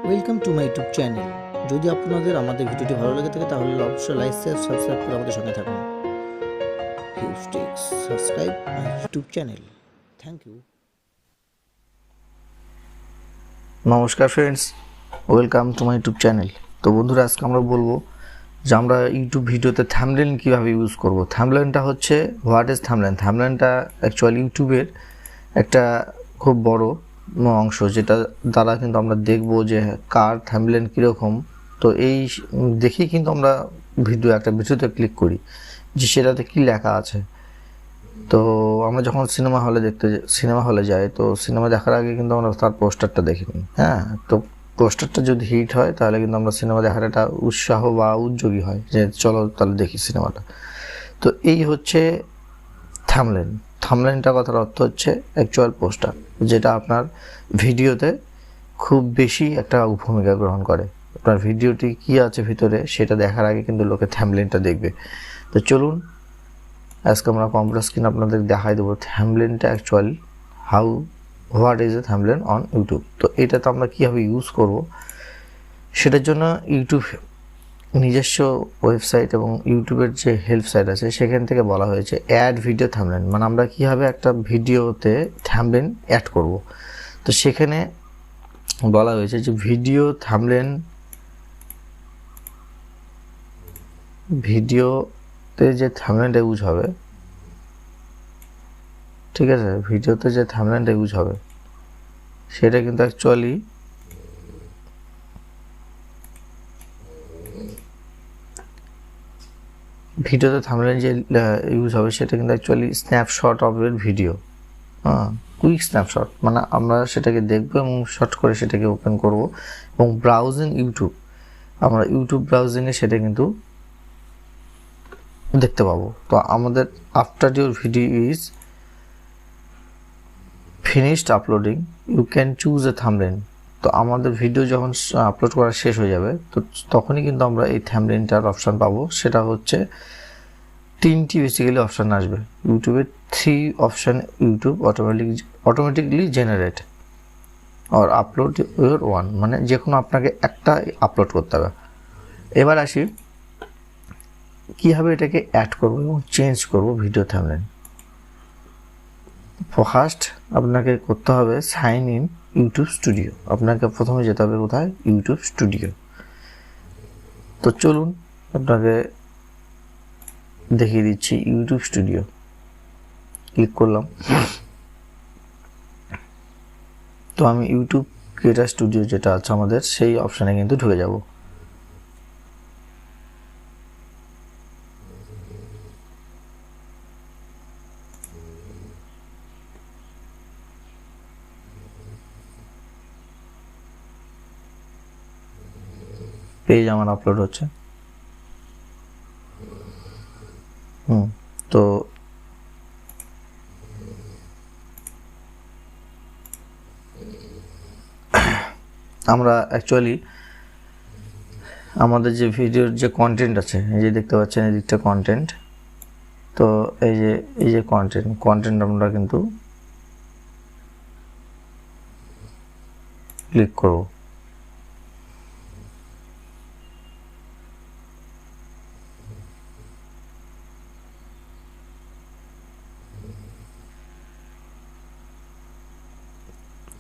Welcome to my YouTube channel. যদি আপনাদের আমাদের ভিডিওটি ভালো লেগে থাকে তাহলে অবশ্যই লাইক শেয়ার সাবস্ক্রাইব করে আমাদের সঙ্গে থাকুন। Huge ticks subscribe my YouTube channel. Thank you. নমস্কার friends, welcome to my YouTube channel. তো বন্ধুরা, আজকে আমরা বলবো যে আমরা ইউটিউব ভিডিওতে থাম্বনেল কীভাবে ইউজ করব। থাম্বনেলটা হচ্ছে হোয়াট ইজ থাম্বনেল। থাম্বনেলটা অ্যাকচুয়ালি ইউটিউবের একটা খুব বড় অংশ, যেটা দ্বারা কিন্তু আমরা দেখব যে কার থাম্বনেল কীরকম। তো এই দেখেই কিন্তু আমরা একটা ভিডিওতে ক্লিক করি যে সেটাতে কী লেখা আছে। তো আমরা যখন সিনেমা হলে যাই, তো সিনেমা দেখার আগে কিন্তু আমরা তার পোস্টারটা দেখে নিই। তো পোস্টারটা যদি হিট হয় তাহলে কিন্তু আমরা সিনেমা দেখার একটা উৎসাহ বা উদ্যোগী হয় যে চলো তাহলে দেখি সিনেমাটা। তো এই হচ্ছে থাম্বনেল। থাম্বনেলটা কথার অর্থ হচ্ছে অ্যাকচুয়াল পোস্টার, যেটা আপনার ভিডিওতে খুব বেশি একটা ভূমিকা গ্রহণ করে। আপনার ভিডিওটি কী আছে ভিতরে সেটা দেখার আগে কিন্তু লোকে থাম্বনেলটা দেখবে। তো চলুন আজকে আমরা কম্পিউটার স্ক্রিন আপনাদের দেখাই দেবো থাম্বনেলটা actually what is a thumbnail on YouTube. তো এটা তো আমরা কীভাবে ইউজ করব, সেটার জন্য ইউটিউব নিজস্ব ওয়েবসাইট এবং ইউটিউবের যে হেল্প সাইট আছে সেখান থেকে বলা হয়েছে অ্যাড ভিডিও থাম্বনেল, মানে আমরা কীভাবে একটা ভিডিওতে থাম্বনেল অ্যাড করব। তো সেখানে বলা হয়েছে যে ভিডিওতে যে থাম্বনেলটা ইউজ হবে, ঠিক আছে, ভিডিওতে যে থাম্বনেলটা ইউজ হবে সেটা কিন্তু অ্যাকচুয়ালি ভিডিওতে থাম্বনেল যে ইউজ হবে সেটা কিন্তু অ্যাকচুয়ালি স্ন্যাপশট অফ এর ভিডিও। কুইক স্ন্যাপশট, মানে আমরা সেটাকে দেখবো এবং শর্ট করে সেটাকে ওপেন করব এবং ব্রাউজিং ইউটিউব, আমরা ইউটিউব ব্রাউজিংয়ে সেটা কিন্তু দেখতে পাবো। তো আমাদের after your video is finished uploading you can choose a thumbnail. তো আমাদের ভিডিও যখন আপলোড করা শেষ হয়ে যাবে তো তখনই কিন্তু আমরা এই থাম্বনেলটার অপশান পাবো। সেটা হচ্ছে তিনটি বেসিক্যালি অপশান আসবে ইউটিউবের, 3 অপশান ইউটিউব অটোমেটিকলি জেনারেট আর আপলোড ইউর ওয়ান, মানে যে কোনো আপনাকে একটা আপলোড করতে হবে। এবার আসি কীভাবে এটাকে অ্যাড করবো এবং চেঞ্জ করবো ভিডিও থাম্বনেল। ফার্স্ট আপনাকে করতে হবে সাইন ইন ইউটিউব স্টুডিও। আপনাকে প্রথমে যেতে হবে কোথায়? YouTube studio. তো চলুন আপনাকে দেখিয়ে দিচ্ছি ইউটিউব স্টুডিও। ক্লিক করলাম। তো আমি ইউটিউব ক্রিয়েটার স্টুডিও যেটা আছে আমাদের সেই অপশানে কিন্তু ঢুকে যাব। পেজ আমার আপলোড হচ্ছে। তো আমরা অ্যাকচুয়ালি আমাদের যে ভিডিওর যে কন্টেন্ট আছে, এই যে দেখতে পাচ্ছেন এই দিকটা কন্টেন্ট। তো এই যে কন্টেন্ট আমরা কিন্তু ক্লিক করব।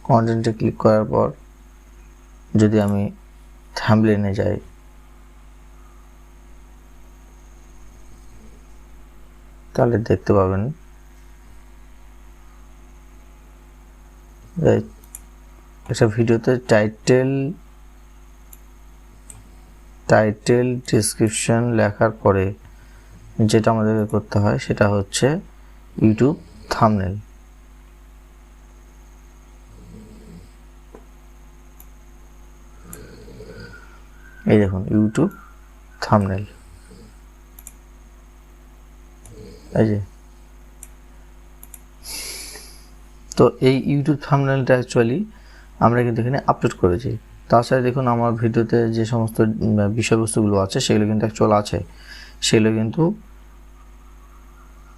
কন্টেন্টে ক্লিক করার পর যদি আমি থাম্বনেলে যাই, তাহলে দেখতে পাবেন একটা ভিডিওতে টাইটেল ডিসক্রিপশন লেখার পরে যেটা আমাদেরকে করতে হয় সেটা হচ্ছে ইউটিউব থাম্বনেল। এই দেখুন ইউটিউব থাম্বনেল, এই যে। তো এই ইউটিউব থাম্বনেলটা অ্যাকচুয়ালি আমরা কিন্তু এখানে আপলোড করেছি। তাছাড়া দেখুন আমার ভিডিওতে যে সমস্ত বিষয়বস্তুগুলো আছে সেগুলো কিন্তু অ্যাকচুয়াল আছে, সেগুলো কিন্তু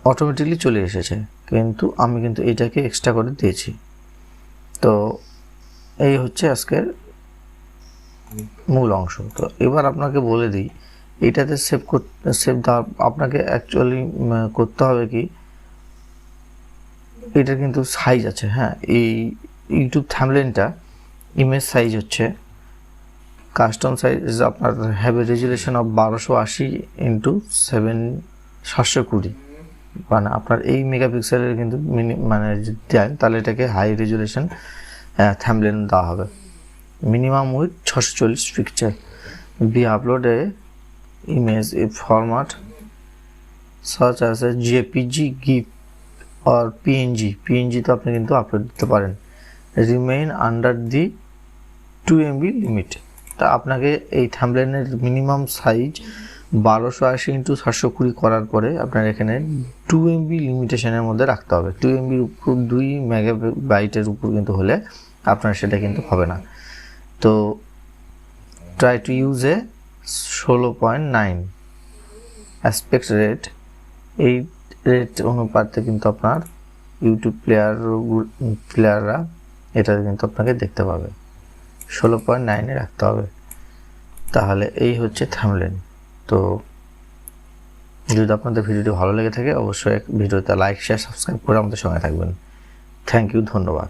অটোমেটিকলি চলে এসেছে, কিন্তু আমি কিন্তু এটাকে এক্সট্রা করে দিয়েছি। তো এই হচ্ছে আজকের মূল অংশ। তো এবার আপনাকে বলে দিই এটাতে সেভ দেওয়া আপনাকে অ্যাকচুয়ালি করতে হবে কি, এটা কিন্তু সাইজ আছে। হ্যাঁ, এই ইউটিউব থাম্বনেলটা ইমেজ সাইজ হচ্ছে কাস্টম সাইজ আপনার have a resolution of 1280 into 720, মানে আপনার এই মেগাপিক্সেলের কিন্তু মানে যদি দেন তাহলে এটাকে হাই রেজুলেশন থাম্বনেল দেওয়া হবে। Minimum with 640 pixel. Be upload a image a format সার্চ অ্যাজ এ জেপিজি, গিফ আর পিএনজি তো আপনি কিন্তু আপলোড দিতে পারেন। Remain under the 2 MB limit. তা আপনাকে এই থাম্বনেলের মিনিমাম সাইজ 1280 ইন্টু 720 করার পরে আপনার এখানে 2 MB লিমিটেশনের মধ্যে রাখতে হবে। 2 MBর উপর 2 মেগাবাইটের উপর কিন্তু হলে আপনার সেটা কিন্তু হবে না। তো try to use a 16.9 aspect rate. এই রেট অনুপাতে কিন্তু আপনার ইউটিউব প্লেয়াররা এটা কিন্তু আপনাকে দেখতে পাবে। 16.9 রাখতে হবে। তাহলে এই হচ্ছে থাম্বনেল। তো যদি আপনাদের ভিডিওটি ভালো লেগে থাকে অবশ্যই ভিডিওতে লাইক, শেয়ার, সাবস্ক্রাইব করে আমাদের সঙ্গে থাকবেন। থ্যাংক ইউ, ধন্যবাদ।